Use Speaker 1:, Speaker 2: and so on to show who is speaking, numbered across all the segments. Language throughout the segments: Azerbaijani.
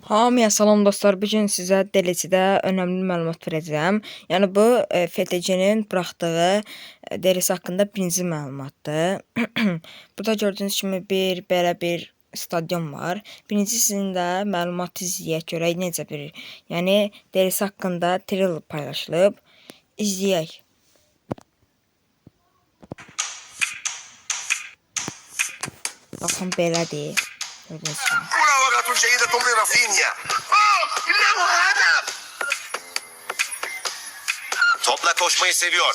Speaker 1: Hamıya salam dostlar. Bu gün sizə DLC-də önəmli məlumat verəcəm. Yəni bu FTC-nin buraxdığı DLC haqqında birinci məlumatdır. Burada gördüyünüz kimi belə bir stadion var. Birincisinin də məlumatı izləyək görək necə bir. Yəni DLC haqqında trailer paylaşılıb. İzləyək. Baxın belədir. Gördüyünüz kimi.
Speaker 2: لغة جيدة لرافينيا. إنه هدف. Topla koşmayı seviyor.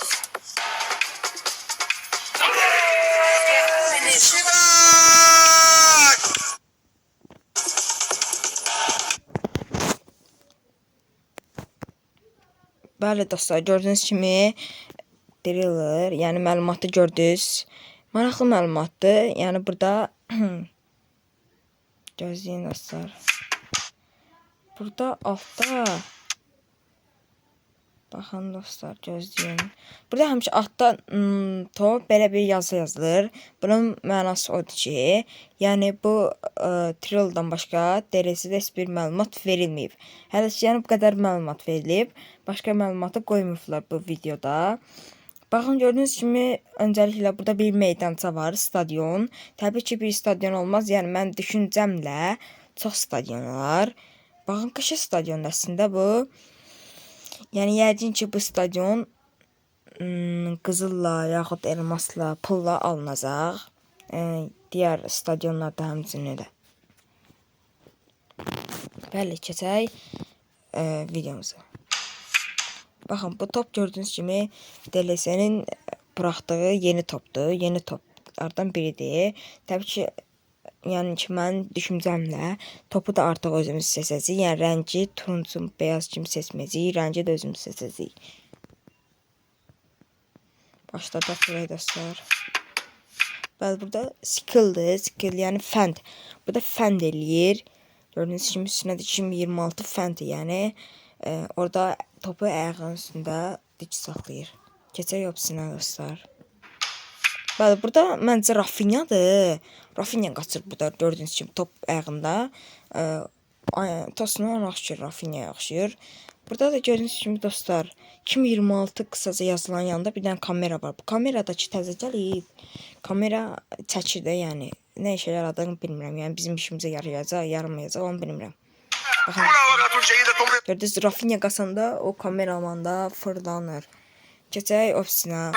Speaker 1: Bəli dostlar, gördüyünüz kimi trailer, yəni məlumatı gördünüz. Maraqlı məlumatdır. Yəni burada gözləyin dostlar. Burada altda baxın dostlar, gözləyin. Burada həmişə altda top belə bir yazı yazılır. Bunun mənası odur ki, yəni bu trailerdan başqa DLC-də heç bir məlumat verilməyib. Hələ ki, yəni bu qədər məlumat verilib. Başqa məlumatı qoymurlar bu videoda. Baxın, gördüyünüz kimi öncəliklə burada bir meydança var, stadion. Təbii ki, bir stadion olmaz. Yəni mən düşüncəmlə çox stadion var. Baxın, qışa stadion əslində bu. Yəni yəqin ki, bu stadion qızılla yaxud elmasla, pulla alınacaq. Digər stadionlarda həmçinin də. Bəli, keçək videomuza. Baxın, bu top gördüyünüz kimi DLC-nin buraxdığı yeni topdur. Yeni toplardan biridir. Təbii ki, yəni ki, mənim düşüncəmlə topu da artıq özümüz seçəcəyik. Yəni rəngi turuncu, beyaz kimi seçməyəcəyik. Rəngi də özümüz seçəcəyik. Başladıq buraya dostlar. Bəli, burada skilldir. Skill yəni fənd. Burada fənd eləyir. Gördüyünüz kimi üstünə 2026 fənd, yəni orada topu ayağının üstündə dik saxlayır. Keçək opsiyona dostlar. Bəli, burada məncə Rafinyadır. Rafinya qaçır burada, gördüyünüz kimi top ayağında. Tosuna ona oxşayır, Rafinyaya oxşayır. Burada da gördüyünüz kimi dostlar, 2026 qısaca yazılan yanında bir dənə kamera var. Bu kameradakı təzə gəlib. Kamera çəkir də, yəni nə işə yaradığını bilmirəm. Yəni bizim işimizə yarayacaq, yaramayacaq, onu bilmirəm. Baxın, gördünüz, Rafinya qaçanda o kameramanda fırlanır. Keçək opsiyona.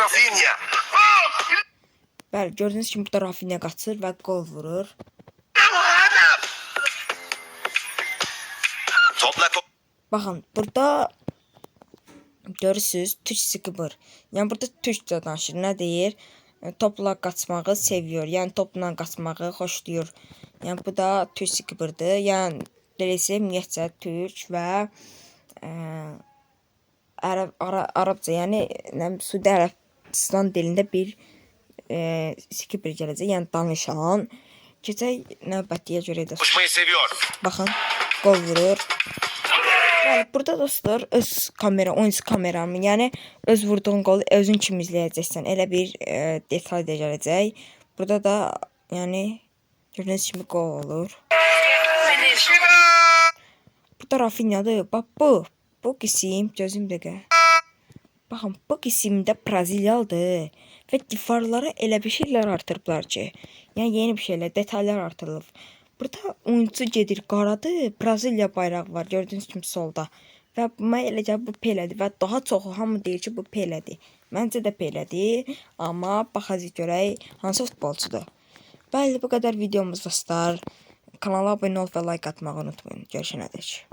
Speaker 1: Bəli, gördüyünüz kimi burada Rafinya qaçır və qol vurur. Baxın, burada görürsünüz, türk sıqıbır. Yəni burada türkcə danışır. Nə deyir? Topla qaçmağı seviyor. Yəni topla qaçmağı xoşlayır. Yəni bu da türk sıqıbırdır. Yəni DLC ümumiyyətcə türk və Arabca, yəni Suudi Ərəbistan dilində bir skipper gələcək, yəni danışan. Keçək növbətiyə görə də.
Speaker 2: Koşmayı seviyor.
Speaker 1: Baxın, qol vurur. Bəli, burada dostlar öz oyuncu kameramı, yəni öz vurduğun qolu özün kimi izləyəcəksən. Elə bir detay da gələcək. Burada da yəni gördüyünüz kimi qol olur. Burada Rafinyadır. Bax bu qisim, gözüm dəqiqə. Baxın, bu qisimdə Braziliyalıdır və divarlara elə bir şeylər artırıblar ki, yəni yeni bir şeylər, detallar artırılıb. Burada oyuncu gedir, qaradır, Braziliya bayrağı var, gördüyünüz kimi solda. Və mənə elə gəlir bu Pelədir və daha çoxu hamı deyir ki, bu Pelədir. Məncə də Pelədir, amma baxacaq görək hansı futbolçudur. Bəli, bu qədər videomuz dostlar. Kanala abunə ol və like atmağı unutmayın. Görüşənədək.